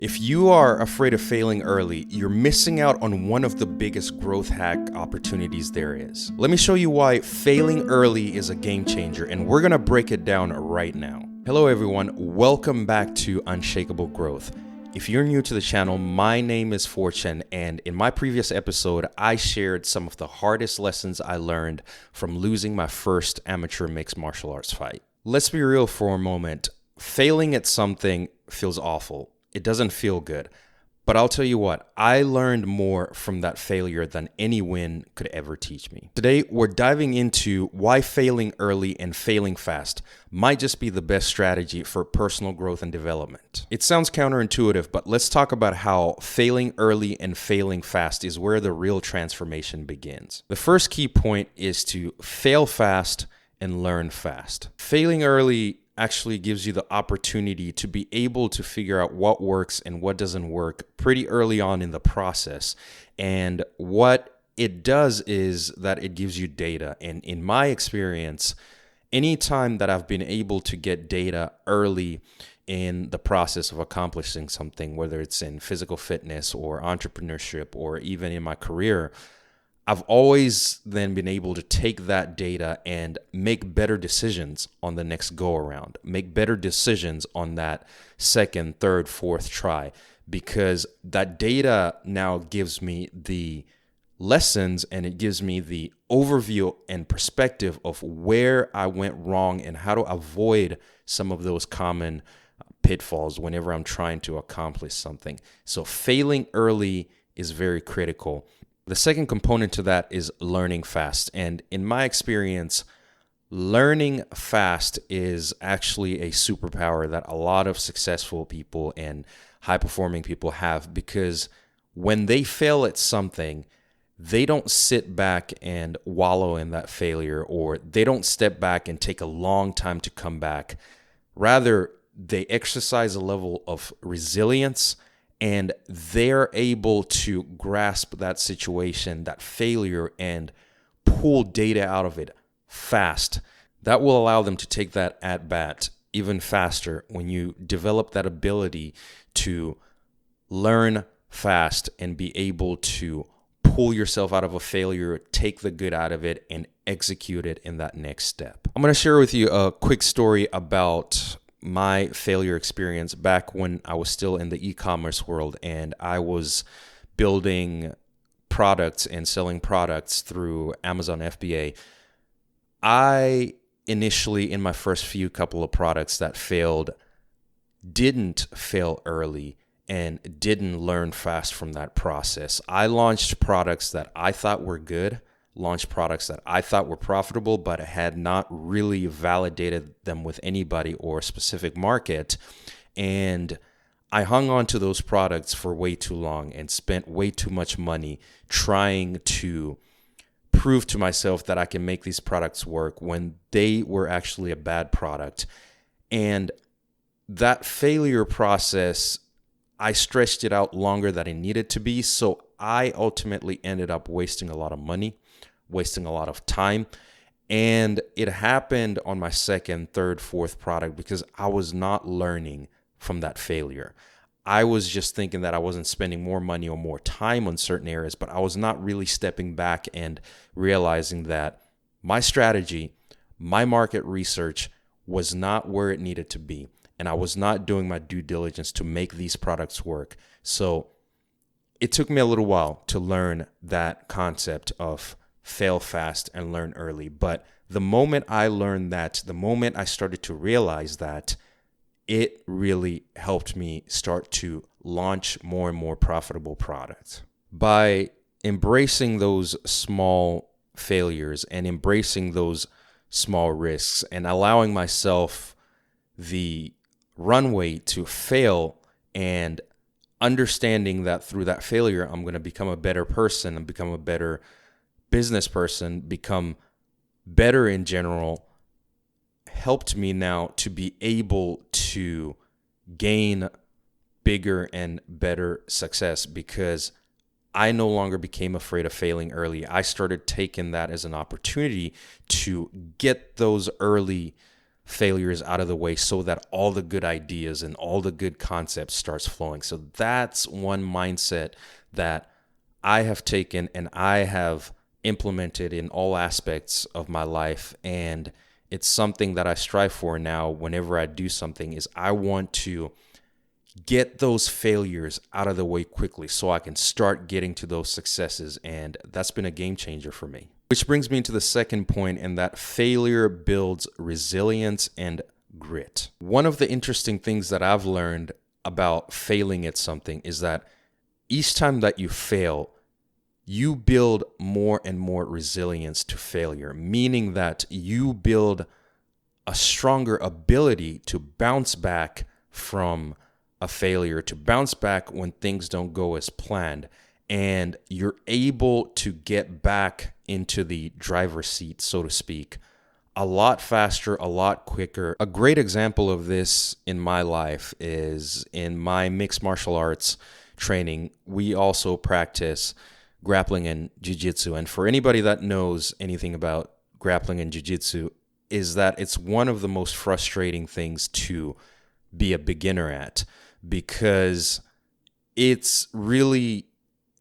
If you are afraid of failing early, you're missing out on one of the biggest growth hack opportunities there is. Let me show you why failing early is a game changer, and we're gonna break it down right now. Hello everyone, welcome back to Unshakable Growth. If you're new to the channel, my name is Fortune, and in my previous episode, I shared some of the hardest lessons I learned from losing my first amateur mixed martial arts fight. Let's be real for a moment. Failing at something feels awful. It doesn't feel good. But I'll tell you what, I learned more from that failure than any win could ever teach me. Today, we're diving into why failing early and failing fast might just be the best strategy for personal growth and development. It sounds counterintuitive, but let's talk about how failing early and failing fast is where the real transformation begins. The first key point is to fail fast and learn fast. Failing early actually gives you the opportunity to be able to figure out what works and what doesn't work pretty early on in the process. And what it does is that it gives you data. And in my experience, anytime that I've been able to get data early in the process of accomplishing something, whether it's in physical fitness or entrepreneurship or even in my career, I've always then been able to take that data and make better decisions on the next go around, make better decisions on that second, third, fourth try, because that data now gives me the lessons and it gives me the overview and perspective of where I went wrong and how to avoid some of those common pitfalls whenever I'm trying to accomplish something. So failing early is very critical. The second component to that is learning fast. And in my experience, learning fast is actually a superpower that a lot of successful people and high-performing people have, because when they fail at something, they don't sit back and wallow in that failure, or they don't step back and take a long time to come back. Rather, they exercise a level of resilience, and they're able to grasp that situation, that failure, and pull data out of it fast. That will allow them to take that at bat even faster when you develop that ability to learn fast and be able to pull yourself out of a failure, take the good out of it, and execute it in that next step. I'm going to share with you a quick story about my failure experience back when I was still in the e-commerce world and I was building products and selling products through Amazon FBA. I initially, in my first few couple of products that failed, didn't fail early and didn't learn fast from that process. I launched products that I thought were good, launched products that I thought were profitable, but I had not really validated them with anybody or a specific market. And I hung on to those products for way too long and spent way too much money trying to prove to myself that I can make these products work when they were actually a bad product. And that failure process, I stretched it out longer than it needed to be. So I ultimately ended up wasting a lot of money, wasting a lot of time. And it happened on my second, third, fourth product because I was not learning from that failure. I was just thinking that I wasn't spending more money or more time on certain areas, but I was not really stepping back and realizing that my strategy, my market research was not where it needed to be. And I was not doing my due diligence to make these products work. So it took me a little while to learn that concept of fail fast and learn early. But the moment I learned that, the moment I started to realize that, it really helped me start to launch more and more profitable products. By embracing those small failures and embracing those small risks and allowing myself the runway to fail and understanding that through that failure, I'm going to become a better person and become a better business person, become better in general, helped me now to be able to gain bigger and better success because I no longer became afraid of failing early. I started taking that as an opportunity to get those early failures out of the way so that all the good ideas and all the good concepts starts flowing. So that's one mindset that I have taken and I have implemented in all aspects of my life. And it's something that I strive for now whenever I do something is I want to get those failures out of the way quickly so I can start getting to those successes. And that's been a game changer for me. Which brings me to the second point, and that failure builds resilience and grit. One of the interesting things that I've learned about failing at something is that each time that you fail, you build more and more resilience to failure, meaning that you build a stronger ability to bounce back from a failure, to bounce back when things don't go as planned. And you're able to get back into the driver's seat, so to speak, a lot faster, a lot quicker. A great example of this in my life is in my mixed martial arts training. We also practice grappling and jiu-jitsu. And for anybody that knows anything about grappling and jiu-jitsu, is that it's one of the most frustrating things to be a beginner at, because it's really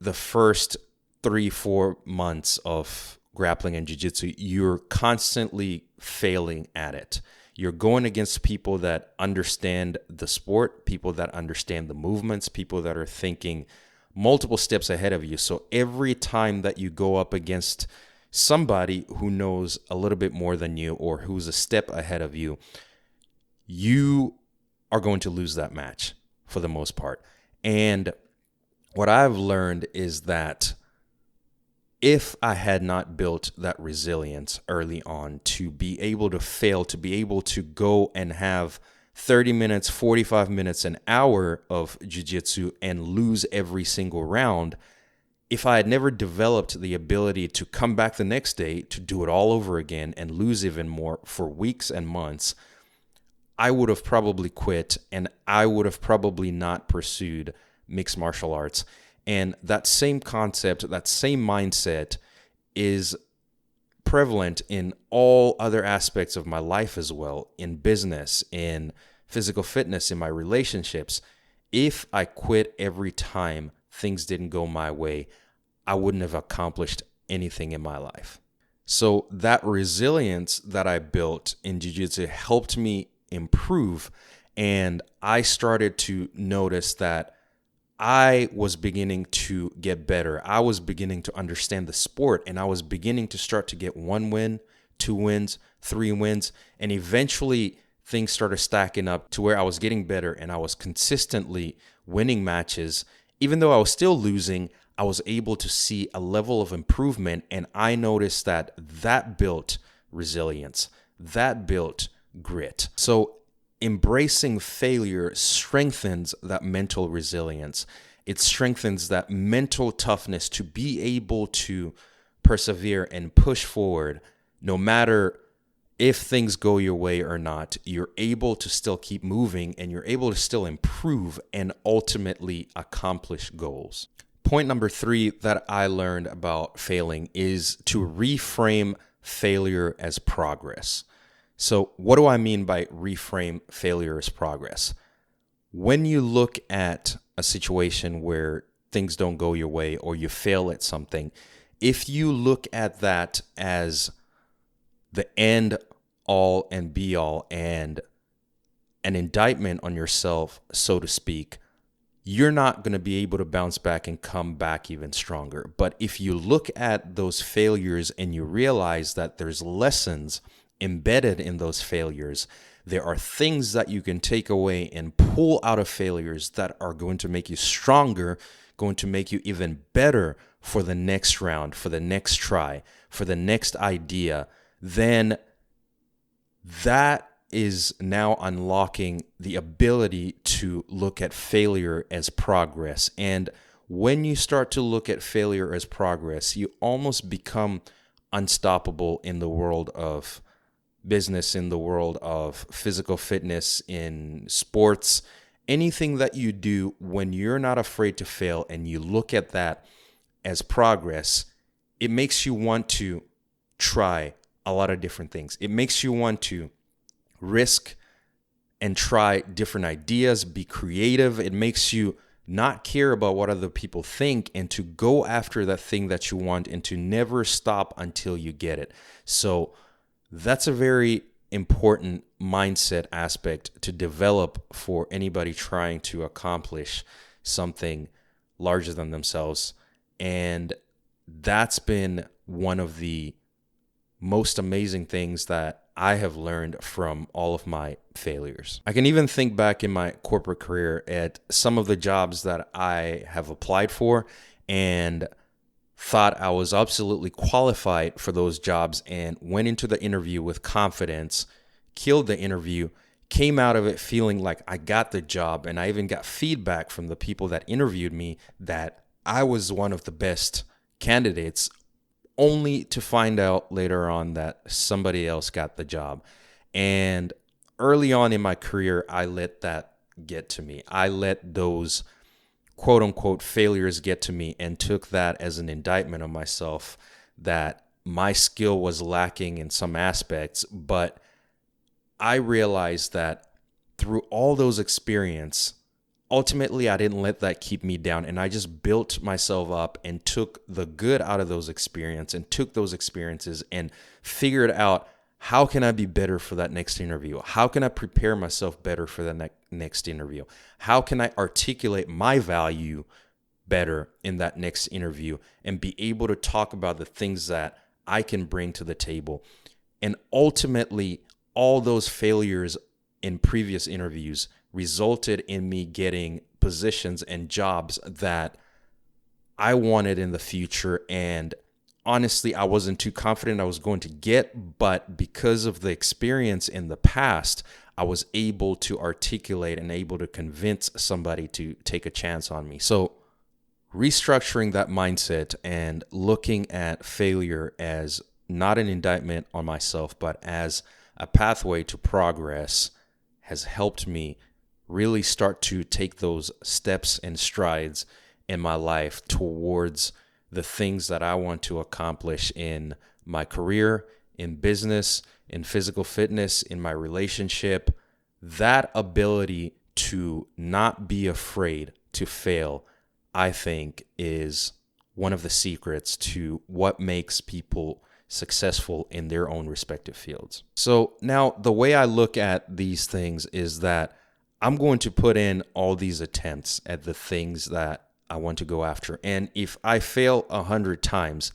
the first 3-4 months of grappling and jiu-jitsu, you're constantly failing at it. You're going against people that understand the sport, people that understand the movements, people that are thinking multiple steps ahead of you. So every time that you go up against somebody who knows a little bit more than you or who's a step ahead of you, you are going to lose that match for the most part. And what I've learned is that if I had not built that resilience early on to be able to fail, to be able to go and have 30 minutes, 45 minutes, an hour of jiu-jitsu and lose every single round, if I had never developed the ability to come back the next day to do it all over again and lose even more for weeks and months, I would have probably quit and I would have probably not pursued mixed martial arts. And that same concept, that same mindset is prevalent in all other aspects of my life as well, in business, in physical fitness, in my relationships. If I quit every time things didn't go my way, I wouldn't have accomplished anything in my life. So that resilience that I built in jiu-jitsu helped me improve, and I started to notice that I was beginning to get better. I was beginning to understand the sport, and I was beginning to start to get 1 win, 2 wins, 3 wins, and eventually things started stacking up to where I was getting better and I was consistently winning matches. Even though I was still losing, I was able to see a level of improvement, and I noticed that that built resilience, that built grit. So embracing failure strengthens that mental resilience. It strengthens that mental toughness to be able to persevere and push forward no matter if things go your way or not. You're able to still keep moving and you're able to still improve and ultimately accomplish goals. Point number 3 that I learned about failing is to reframe failure as progress. So what do I mean by reframe failure as progress? When you look at a situation where things don't go your way or you fail at something, if you look at that as the end all and be all and an indictment on yourself, so to speak, you're not going to be able to bounce back and come back even stronger. But if you look at those failures and you realize that there's lessons embedded in those failures, there are things that you can take away and pull out of failures that are going to make you stronger, going to make you even better for the next round, for the next try, for the next idea, then that is now unlocking the ability to look at failure as progress. And when you start to look at failure as progress, you almost become unstoppable in the world of business, in the world of physical fitness, in sports, anything that you do. When you're not afraid to fail and you look at that as progress, it makes you want to try a lot of different things. It makes you want to risk and try different ideas, be creative. It makes you not care about what other people think and to go after that thing that you want and to never stop until you get it. So that's a very important mindset aspect to develop for anybody trying to accomplish something larger than themselves. And that's been one of the most amazing things that I have learned from all of my failures. I can even think back in my corporate career at some of the jobs that I have applied for and thought I was absolutely qualified for those jobs and went into the interview with confidence, killed the interview, came out of it feeling like I got the job. And I even got feedback from the people that interviewed me that I was one of the best candidates, only to find out later on that somebody else got the job. And early on in my career, I let that get to me. I let those quote unquote failures get to me and took that as an indictment of myself, that my skill was lacking in some aspects. But I realized that through all those experiences, ultimately, I didn't let that keep me down, and I just built myself up and took the good out of those experiences and took those experiences and figured out, how can I be better for that next interview? How can I prepare myself better for the next interview? How can I articulate my value better in that next interview and be able to talk about the things that I can bring to the table? And ultimately, all those failures in previous interviews resulted in me getting positions and jobs that I wanted in the future. And honestly, I wasn't too confident I was going to get, but because of the experience in the past, I was able to articulate and able to convince somebody to take a chance on me. So restructuring that mindset and looking at failure as not an indictment on myself, but as a pathway to progress has helped me really start to take those steps and strides in my life towards the things that I want to accomplish in my career, in business, in physical fitness, in my relationship. That ability to not be afraid to fail, I think, is one of the secrets to what makes people successful in their own respective fields. So now the way I look at these things is that I'm going to put in all these attempts at the things that I want to go after. And if I fail 100 times,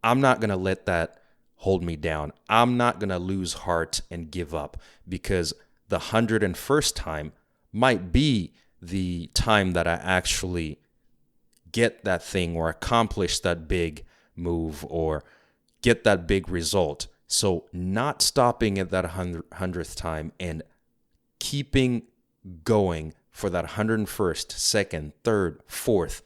I'm not going to let that hold me down. I'm not going to lose heart and give up, because the 101st time might be the time that I actually get that thing or accomplish that big move or get that big result. So not stopping at that 100th time and keeping going for that 101st, second, third, fourth,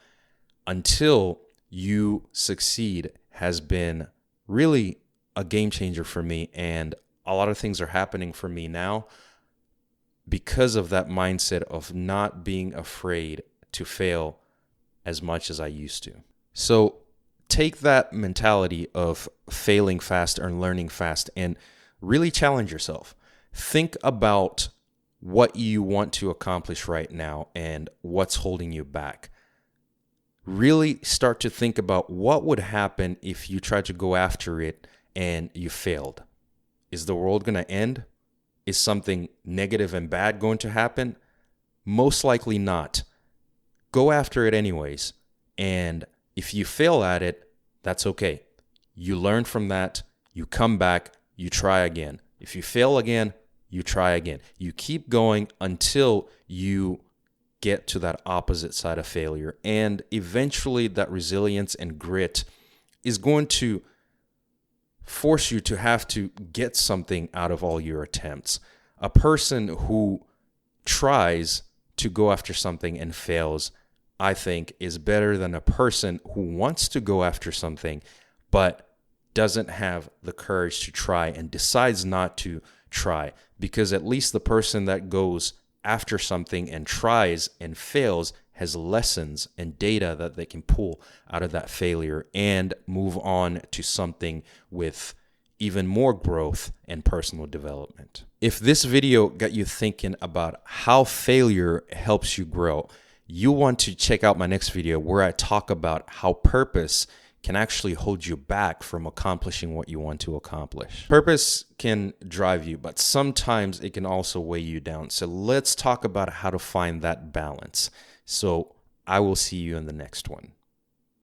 until you succeed has been really a game changer for me. And a lot of things are happening for me now because of that mindset of not being afraid to fail as much as I used to. So take that mentality of failing fast and learning fast and really challenge yourself. Think about what you want to accomplish right now and what's holding you back. Really start to think about what would happen if you tried to go after it and you failed. Is the world going to end? Is something negative and bad going to happen? Most likely not. Go after it anyways. And if you fail at it, that's okay. You learn from that. You come back. You try again. If you fail again, you try again. You keep going until you get to that opposite side of failure. And eventually that resilience and grit is going to force you to have to get something out of all your attempts. A person who tries to go after something and fails, I think, is better than a person who wants to go after something but doesn't have the courage to try and decides not to try. Because at least the person that goes after something and tries and fails has lessons and data that they can pull out of that failure and move on to something with even more growth and personal development. If this video got you thinking about how failure helps you grow, you want to check out my next video where I talk about how purpose can actually hold you back from accomplishing what you want to accomplish. Purpose can drive you, but sometimes it can also weigh you down. So let's talk about how to find that balance. So I will see you in the next one.